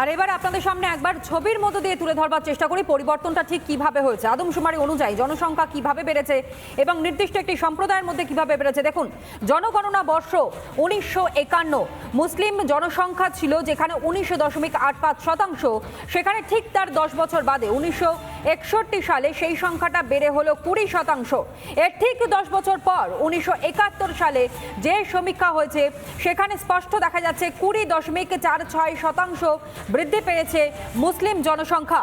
আর এবার আপনাদের সামনে একবার ছবির মধ্য দিয়ে তুলে ধরবার চেষ্টা করি পরিবর্তনটা ঠিক কিভাবে হয়েছে, আদমশুমারি অনুযায়ী জনসংখ্যা কিভাবে বেড়েছে এবং নির্দিষ্ট একটি সম্প্রদায়ের মধ্যে কিভাবে বেড়েছে। দেখুন, জনগণনা বর্ষ 1951 মুসলিম জনসংখ্যা ছিল যেখানে 19.85%, সেখানে ঠিক তার 10 বছর বাদে 1961 সালে সেই সংখ্যাটা বেড়ে হলো 20%। এর ঠিক 10 বছর পর 1971 সালে যে সমীক্ষা হয়েছে সেখানে স্পষ্ট দেখা যাচ্ছে 20.46% বৃদ্ধি পেয়েছে মুসলিম জনসংখ্যা।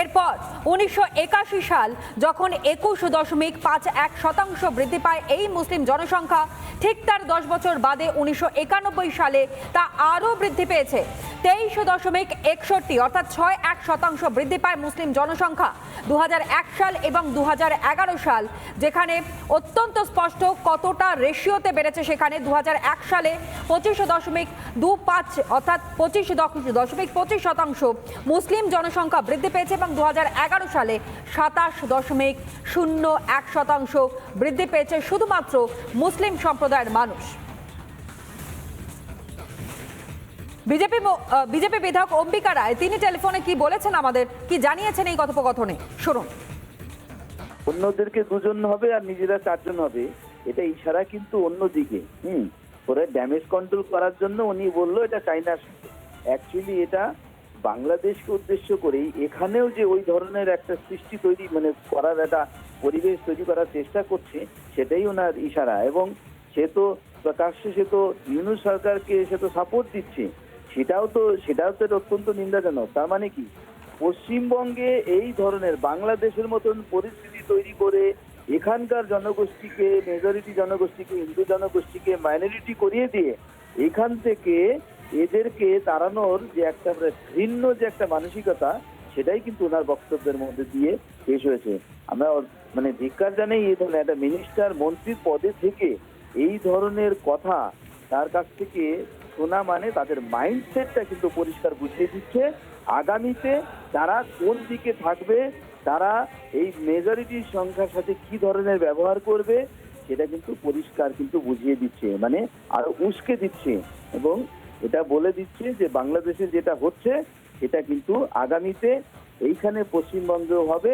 এরপর 1981 সাল যখন 21.51% বৃদ্ধি পায় এই মুসলিম জনসংখ্যা, ঠিক তার 10 বছর বাদে 1991 সালে তা আরও বৃদ্ধি পেয়েছে 23.61, অর্থাৎ 61% বৃদ্ধি পায় মুসলিম জনসংখ্যা। 2001 সাল এবং 2011 সাল যেখানে অত্যন্ত স্পষ্ট কতটা রেশিওতে বেড়েছে, সেখানে 2001 সালে 25.25 অর্থাৎ 25.25% মুসলিম জনসংখ্যা বৃদ্ধি পেয়েছে এবং 2011 সালে 27.01% বৃদ্ধি পেয়েছে শুধুমাত্র মুসলিম সম্প্রদায়ের মানুষ। বিজেপি বিধায়ক অম্বিকা রায় তিনি টেলিফোনে কি বলেছেন, আমাদের কি জানিয়েছেন এই কথোপকথনে, শুনুন। অন্যদেরকে দুজন হবে আর নিজেরা চারজন হবে, এটা ইশারা কিন্তু অন্যদিকে। পরে ড্যামেজ কন্ট্রোল করার জন্য উনি বললো এটা চাইনার, অ্যাকচুয়ালি এটা বাংলাদেশকে উদ্দেশ্য করেই এখানেও যে ওই ধরনের একটা সৃষ্টি তৈরি করার একটা পরিবেশ তৈরি করার চেষ্টা করছে, সেটাই ওনার ইশারা। এবং সে তো প্রকাশ্যে সে তো ইউনূস সরকারকে সে তো সাপোর্ট দিচ্ছে, সেটাও তো অত্যন্ত নিন্দাজনক। তার মানে কি, পশ্চিমবঙ্গে এই ধরনের বাংলাদেশের মতন পরিস্থিতি তৈরি করে এখানকার জনগোষ্ঠীকে, মেজরিটি জনগোষ্ঠীকে, হিন্দু জনগোষ্ঠীকে মাইনরিটি করিয়ে দিয়ে এখান থেকে এদেরকে তাড়ানোর যে একটা ঘৃণ্য যে একটা মানসিকতা, সেটাই কিন্তু ওনার বক্তব্যের মধ্যে দিয়ে পেশ হয়েছে। আমরা ধিক্কার জানাই এই ধরনের একটা মিনিস্টার, মন্ত্রীর পদে থেকে এই ধরনের কথা তার কাছ থেকে শোনা, মানে তাদের মাইন্ডসেটটা কিন্তু পরিষ্কার বুঝিয়ে দিচ্ছে। আগামীতে তারা কোন দিকে থাকবে, তারা এই মেজরিটির সংখ্যার সাথে কি ধরনের ব্যবহার করবে, সেটা কিন্তু পরিষ্কার কিন্তু বুঝিয়ে দিচ্ছে, মানে আরো উস্কে দিচ্ছে এবং এটা বলে দিচ্ছে যে বাংলাদেশে যেটা হচ্ছে সেটা কিন্তু আগামীতে এইখানে পশ্চিমবঙ্গেও হবে।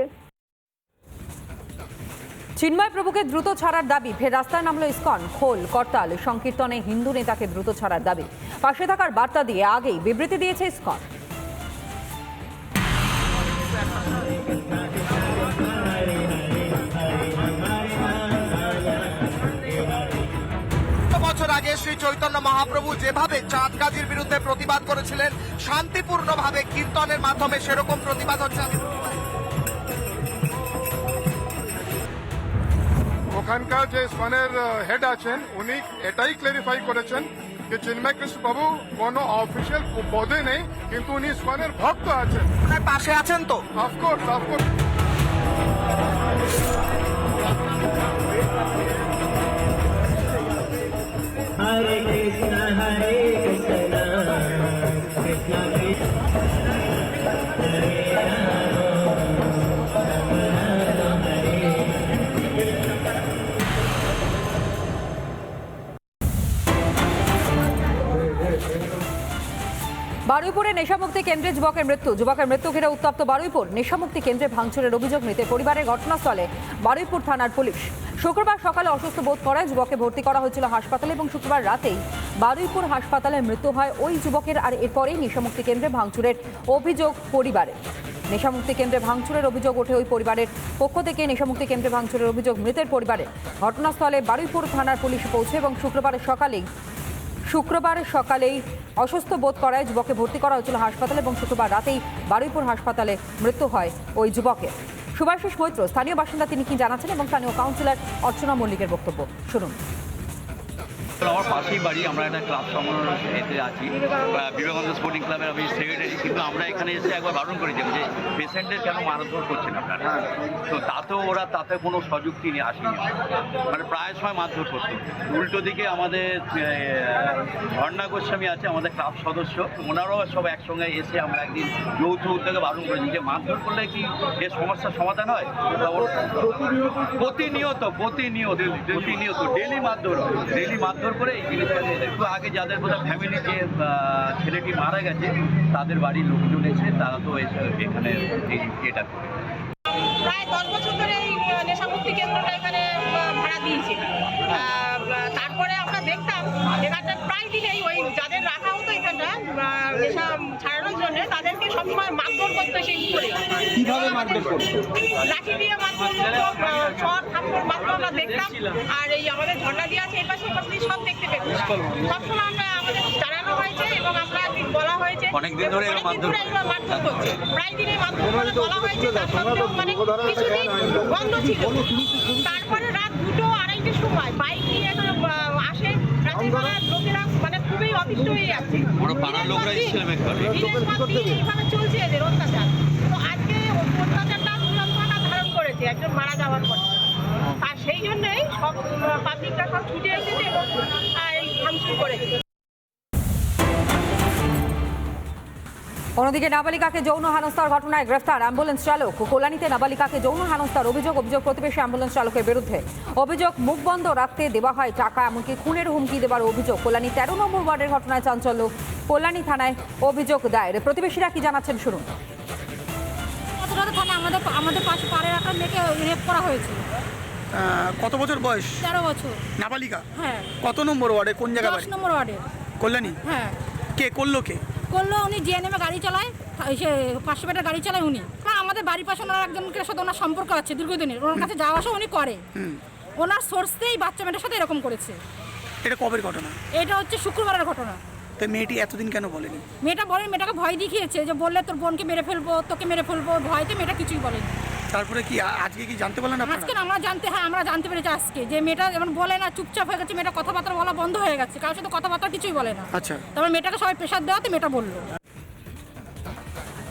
চিন্ময় প্রভুকে দ্রুত ছাড়ার দাবি, ফের রাস্তায় নামলো ইসকন। খোল করতাল সংকীর্তনে হিন্দু নেতাকে দ্রুত ছাড়ার দাবি, পাশে থাকার বার্তা দিয়ে আগেই বিবৃতি দিয়েছে ইসকন। বছর আগে শ্রী চৈতন্য মহাপ্রভু যেভাবে চাঁদ গাজির বিরুদ্ধে প্রতিবাদ করেছিলেন শান্তিপূর্ণভাবে কীর্তনের মাধ্যমে, সেরকম প্রতিবাদ হচ্ছে। ওখানকার যে ইসকনের হেড আছেন উনি এটাই ক্লারিফাই করেছেন যে চিন্ময় কৃষ্ণ প্রভু কোনো অফিসিয়াল পদে নেই, কিন্তু উনি ইসকনের ভক্ত আছেন। ওনার পাশে আছেন তো? অফকোর্স। হরে কৃষ্ণ কৃষ্ণ কৃষ্ণ হরে বারুইপুরে নেশামুক্তি কেন্দ্রে যুবকের মৃত্যু ঘিরে উত্তপ্ত বারুইপুর। নেশামুক্তি কেন্দ্রে ভাঙচুরের অভিযোগ নিতে পরিবারের ঘটনাস্থলে বারুইপুর থানার পুলিশ। শুক্রবার সকালে অসুস্থ বোধ করায় যুবককে ভর্তি করা হয়েছিল হাসপাতালে এবং শুক্রবার রাতেই বারুইপুর হাসপাতালে মৃত্যু হয় ওই যুবকের। আর এরপরেই নেশামুক্তি কেন্দ্রে ভাঙচুরের অভিযোগ পরিবারের। নেশামুক্তি কেন্দ্রে ভাঙচুরের অভিযোগ ওঠে ওই পরিবারের পক্ষ থেকে। নেশামুক্তি কেন্দ্রে ভাঙচুরের অভিযোগ মৃতের পরিবারের। ঘটনাস্থলে বারুইপুর থানার পুলিশ পৌঁছে এবং শুক্রবার সকালেই অসুস্থ বোধ করায় যুবককে ভর্তি করা হয়েছিল হাসপাতালে এবং শুক্রবার রাতেই বারুইপুর হাসপাতালে মৃত্যু হয় ওই যুবকের। সুভাষিস মৈত্র স্থানীয় বাসিন্দা, তিনি কি জানাচ্ছেন এবং স্থানীয় কাউন্সিলর অর্চনা মল্লিকের বক্তব্য শুনুন। আমার পাশেই বাড়ি, আমরা একটা ক্লাব সম্মেলনে আছি, বিবেকানন্দ স্পোর্টিং ক্লাবের আমি সেক্রেটারি। কিন্তু আমরা এখানে এসে একবার বারণ করেছিলাম যে পেশেন্টদের কেন মারধর করছেন আপনারা, তো তাতে কোনো সযুক্তি নিয়ে আসেনি, মানে প্রায় সময় মারধর করতো। উল্টো দিকে আমাদের ঝর্ণা গোস্বামী আছে, আমাদের ক্লাব সদস্য, ওনারাও সব একসঙ্গে এসে আমরা একদিন যৌথ উদ্যোগে বারণ করেছি যে মারধর করলে কি এর সমস্যার সমাধান হয়? প্রতিনিয়ত ডেলি মারধর মারধর করে এই জিনিসটা নিয়ে একটু আগে যাদের বোধহয় ফ্যামিলি যে ছেলেটি মারা গেছে তাদের বাড়ির লোকজন এসে তারা তো এখানে এই এটা করে। প্রায় 10 বছর ধরে এই নেশামুক্তি কেন্দ্রটা এখানে ভাড়া দিয়েছে। তারপরে আমরা দেখতাম এখানটা প্রায় দিনেই ওই যাদের রাখা হতো এখানটা নেশা ছাড়ানোর জন্য তাদেরকে সবসময় মারধর করতো সেই করে। কিভাবে মারধর করতো? লাঠি দিয়ে মারধর করতো, শট থাপ্পড় মারতো আমরা দেখতাম। আর এই আমাদের ঝর্ণা দিয়ে আছে এই পাশে সব দেখতে পেতাম। সবসময় আমরা আমাদের জানানো হয়েছে এবং আমরা বলা হয়েছে অনেকদিন ধরে মারধর করছে, প্রায় দিনে মারধর করে বলা হয়েছে। তার সত্ত্বেও মানে কিছুদিন বন্ধ ছিল। তারপরে রাত 2-2:30টার সময় বাইক নিয়ে আসে রাত্রিবেলা লোকেরা, মানে খুবই অতিষ্ঠ হয়ে যাচ্ছে। এইভাবে চলছে এদের অত্যাচার। তো আজকে অত্যাচারটা তুলনাটা ধারণ করেছে একজন মারা যাওয়ার পর। আর সেই জন্যই সব পাবলিকরা সব ছুটে এসেছে এবং এই ভাঙচুর করেছে। অন্যদিকে নাবালিকাকে যৌন হেনস্থার ঘটনায় গ্রেফতার অ্যাম্বুলেন্স চালক। কল্যাণীতে নাবালিকাকে যৌন হেনস্থার অভিযোগ প্রতিবেশী অ্যাম্বুলেন্স চালকের বিরুদ্ধে। অভিযোগ মুখ বন্ধ রাখতে দেওয়া হয় টাকা, এমনকি খুনের হুমকি দেওয়ার অভিযোগ। কল্যাণী 13 নম্বর ওয়ার্ডের ঘটনায় চাঞ্চল্য, কল্যাণী থানায় অভিযোগ দায়ের। প্রতিবেশীরা কি জানাচ্ছেন শুনুন। আমাদের পাশে পাড়ের একটা মেয়েকে রেপ করা হয়েছে। কত বছর বয়স? 13 বছর। নাবালিকা? হ্যাঁ। কত নম্বর ওয়ার্ডে, কোন জায়গা? 10 নম্বর ওয়ার্ডে। কল্যাণী? হ্যাঁ। কে করলো? উনি জিএনএমে গাড়ি চালায়, সে 500 মিটার গাড়ি চালায় উনি। কারণ আমাদের বাড়ির পাশে ওনার একজনের সাথে ওনার সম্পর্ক আছে দীর্ঘদিনের, ওনার কাছে যাওয়া আসা উনি করে। ওনার সোর্সতেই বাচ্চা মেয়েটার সাথে এরকম করেছে। এটা কবের ঘটনা? এটা হচ্ছে শুক্রবারের ঘটনা। তো মেয়েটি এতদিন কেন বলেনি? মেয়েটাকে ভয় দেখিয়েছে যে বললে তোর বোনকে মেরে ফেলবো, তোকে মেরে ফেলবো, ভয়তে মেয়েটা কিছুই বলেনি। তারপরে কি আজকে কি জানতে পারলেন আপনারা? আজকে আমরা জানতে পেরেছি আজকে যে মেয়েটা যেমন বলে না, চুপচাপ হয়ে গেছে, মেয়েটা কথাবার্তা বলা বন্ধ হয়ে গেছে, কারোর সাথে কথাবার্তা কিছুই বলে না। আচ্ছা। তারপর মেয়েটাকে সবাই প্রেশার দেওয়াতে মেয়েটা বললো।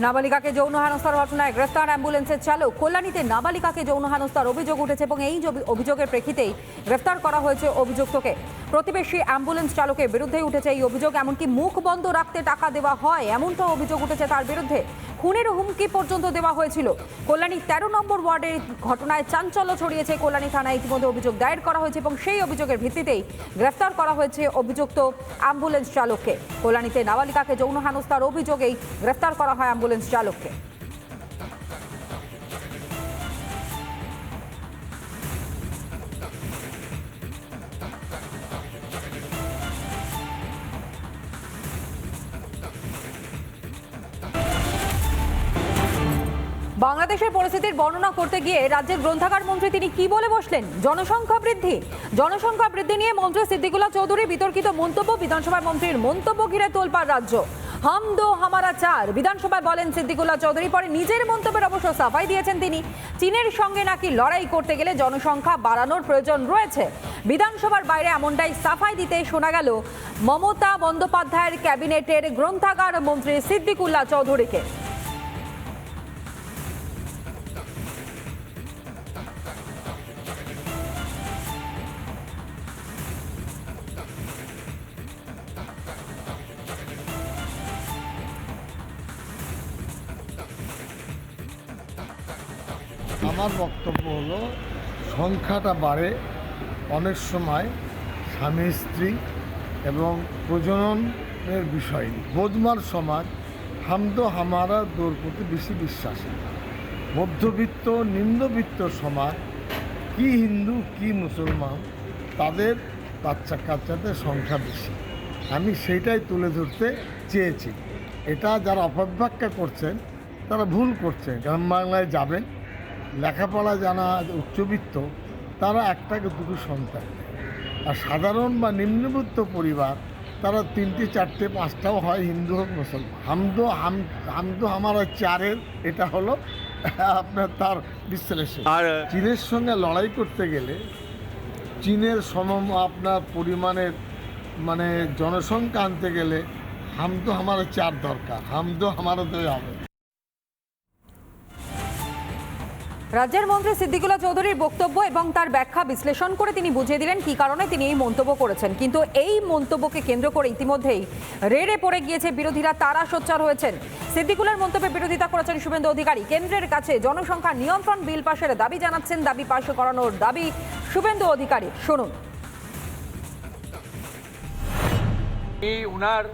নাবালিকাকে যৌন হেনস্থার ঘটনায় গ্রেফতার অ্যাম্বুলেন্সের চালক। কল্যাণীতে নাবালিকাকে যৌন হেনস্থার অভিযোগ উঠেছে এবং এই অভিযোগের প্রেক্ষিতেই গ্রেফতার করা হয়েছে অভিযুক্তকে। প্রতিবেশী অ্যাম্বুলেন্স চালকের বিরুদ্ধে উঠেছে এই অভিযোগ, এমনকি মুখ বন্ধ রাখতে টাকা দেওয়া হয় এমনটাও অভিযোগ উঠেছে তার বিরুদ্ধে। খুনের হুমকি পর্যন্ত দেওয়া হয়েছিল। কল্যাণী 13 নম্বর ওয়ার্ডের ঘটনায় চাঞ্চল্য ছড়িয়েছে। কল্যাণী থানায় ইতিমধ্যে অভিযোগ দায়ের করা হয়েছে এবং সেই অভিযোগের ভিত্তিতেই গ্রেফতার করা হয়েছে অভিযুক্ত অ্যাম্বুলেন্স চালককে। কল্যাণীতে নাবালিকাকে যৌন হেনস্থার অভিযোগেই গ্রেফতার করা হয় অ্যাম্বুলেন্স চালককে। বাংলাদেশের পরিস্থিতির বর্ণনা করতে গিয়ে রাজ্যের গ্রন্থাগার মন্ত্রী তিনি কি বলে বসলেন? জনসংখ্যা বৃদ্ধি নিয়ে মন্ত্রী সিদ্দিকুল্লাহ চৌধুরী বিতর্কিত মন্তব্য। বিধানসভায় মন্ত্রীর মন্তব্য ঘিরে তোলপাড় রাজ্য। হাম দো হামারা চার, বিধানসভায় বলেন সিদ্দিকুল্লাহ চৌধুরী। পরে নিজের মন্তব্যের অবশ্য সাফাই দিয়েছেন তিনি। চীনের সঙ্গে নাকি লড়াই করতে গেলে জনসংখ্যা বাড়ানোর প্রয়োজন রয়েছে। বিধানসভার বাইরে এমনটাই সাফাই দিতে শোনা গেল মমতা বন্দ্যোপাধ্যায়ের ক্যাবিনেটের গ্রন্থাগার মন্ত্রী সিদ্দিকুল্লাহ চৌধুরীকে। আমার বক্তব্য হলো সংখ্যাটা বাড়ে অনেক সময় স্বামী স্ত্রী এবং প্রজননের বিষয়। বোধমার সমাজ হামদো হামারা দোর প্রতি বেশি বিশ্বাসী। মধ্যবিত্ত নিম্নবিত্ত সমাজ, কি হিন্দু কি মুসলমান, তাদের বাচ্চা কাচ্চাদের সংখ্যা বেশি। আমি সেইটাই তুলে ধরতে চেয়েছি। এটা যারা অপব্যাখ্যা করছেন তারা ভুল করছেন। গ্রাম বাংলায় যাবেন, লেখাপড়া জানা উচ্চবিত্ত তারা একটাকে দুটো সন্তান, আর সাধারণ বা নিম্নবিত্ত পরিবার তারা 3টে 4টে 5টাও হয়, হিন্দু হোক মুসলমান। হামদো হামারা চারের এটা হলো আপনার তার বিশ্লেষণ। আর চীনের সঙ্গে লড়াই করতে গেলে চীনের আপনার পরিমাণের মানে জনসংখ্যা আনতে গেলে হামদো হামারা চার দরকার, হামদো হামারা দই হবে। রাজ্যের মন্ত্রী সিদ্দিকুল্লাহ চৌধুরীর বক্তব্য এবং তার ব্যাখ্যা বিশ্লেষণ করে তিনি বুঝিয়ে দিলেন কী কারণে তিনি এই মন্তব্য করেছেন। কিন্তু এই মন্তব্যকে কেন্দ্র করে ইতিমধ্যেই রেড়ে পড়ে গিয়েছে বিরোধীরা, তারা সোচ্চার হয়েছেন। সিদ্দিকুল্লাহর মন্তব্যের বিরোধিতা করেছেন শুভেন্দু অধিকারী। কেন্দ্রের কাছে জনসংখ্যা নিয়ন্ত্রণ বিল পাশের দাবি জানাচ্ছেন, দাবি পাশ করানোর দাবি শুভেন্দু অধিকারী। শুনুন। এই উনার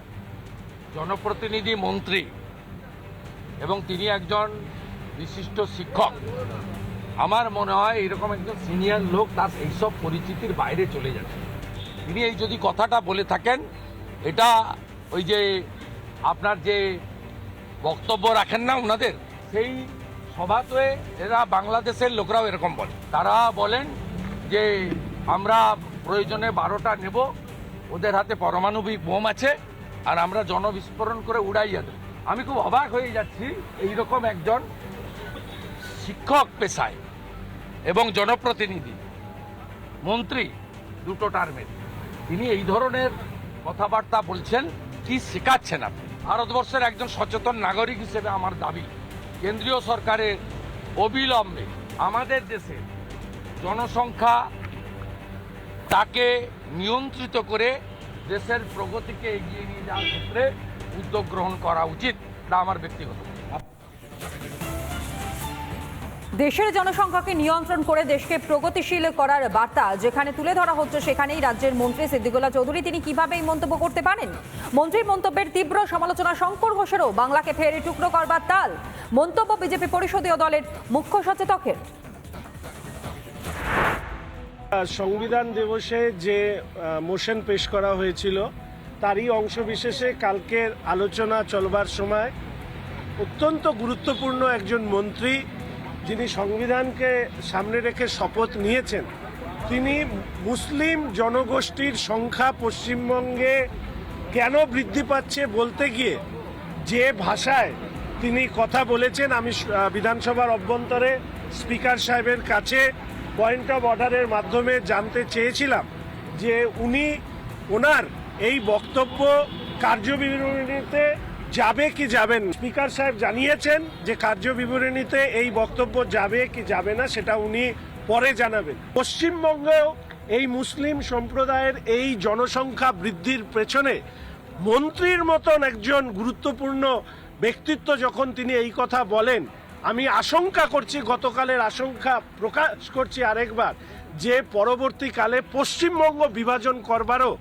জনপ্রতিনিধি মন্ত্রী এবং তিনি একজন বিশিষ্ট শিক্ষক। আমার মনে হয় এরকম একজন সিনিয়র লোক তার এইসব পরিচিতির বাইরে চলে যাচ্ছে। তিনি এই যদি কথাটা বলে থাকেন, এটা ওই যে আপনার যে বক্তব্য রাখেন না ওনাদের, সেই সভাতে এরা বাংলাদেশের লোকরাও এরকম বলে। তারা বলেন যে আমরা প্রয়োজনে 12টা নেব, ওদের হাতে পারমাণবিক বোম আছে, আর আমরা জনবিস্ফোরণ করে উড়াইয়া দেব। আমি খুব অবাক হয়ে যাচ্ছি এইরকম একজন শিক্ষক পেশায় এবং জনপ্রতিনিধি মন্ত্রী দুটো টার্মের, তিনি এই ধরনের কথাবার্তা বলছেন। কি শেখাচ্ছেন আপনি? ভারতবর্ষের একজন সচেতন নাগরিক হিসেবে আমার দাবি, কেন্দ্রীয় সরকারের অবিলম্বে আমাদের দেশে জনসংখ্যা তাকে নিয়ন্ত্রিত করে দেশের প্রগতিকে এগিয়ে নিয়ে যাওয়ার ক্ষেত্রে উদ্যোগ গ্রহণ করা উচিত। তা আমার ব্যক্তিগত। দেশের জনসংখ্যাকে নিয়ন্ত্রণ করে দেশকে প্রগতিশীল করার বার্তা যেখানে তুলে ধরা হচ্ছে, সেখানেই রাজ্যের মন্ত্রী সিদ্দিকুল্লাহ চৌধুরী তিনি কিভাবে এই মন্তব্য করতে পারেন? মন্ত্রীর মন্তব্যের তীব্র সমালোচনা শঙ্কর ঘোষেরও। বাংলাকে ফের টুকরো করবার তাল, মন্তব্য বিজেপি পরিষদীয় দলের মুখ্য সচেতকের। সংবিধান দিবসে যে মোশন পেশ করা হয়েছিল তারই অংশ বিশেষে কালকের আলোচনা চলবার সময় অত্যন্ত গুরুত্বপূর্ণ একজন মন্ত্রী, যিনি সংবিধানকে সামনে রেখে শপথ নিয়েছেন, তিনি মুসলিম জনগোষ্ঠীর সংখ্যা পশ্চিমবঙ্গে কেন বৃদ্ধি পাচ্ছে বলতে গিয়ে যে ভাষায় তিনি কথা বলেছেন, আমি বিধানসভার অভ্যন্তরে স্পিকার সাহেবের কাছে পয়েন্ট অফ অর্ডারের মাধ্যমে জানতে চেয়েছিলাম যে উনি ওনার এই বক্তব্য কার্যবিবরণীতে যাবে কি যাবেন। স্পিকার সাহেব জানিয়েছেন যে কার্যবিবরণীতে এই বক্তব্য যাবে কি যাবে না সেটা উনি পরে জানাবেন। পশ্চিমবঙ্গেও এই মুসলিম সম্প্রদায়ের এই জনসংখ্যা বৃদ্ধির পেছনে মন্ত্রীর মতন একজন গুরুত্বপূর্ণ ব্যক্তিত্ব যখন তিনি এই কথা বলেন, আমি আশঙ্কা করছি, গতকালের আশঙ্কা প্রকাশ করছি আরেকবার, যে পরবর্তীকালে পশ্চিমবঙ্গ বিভাজন করবারও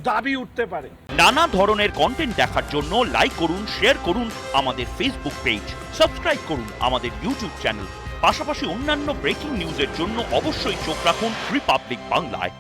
দাবি উঠতে পারে। নানা ধরনের কন্টেন্ট দেখার জন্য লাইক করুন, শেয়ার করুন আমাদের ফেসবুক পেজ, সাবস্ক্রাইব করুন আমাদের ইউটিউব চ্যানেল। পাশাপাশি অন্যান্য ব্রেকিং নিউজের জন্য অবশ্যই চোখ রাখুন রিপাবলিক বাংলায়।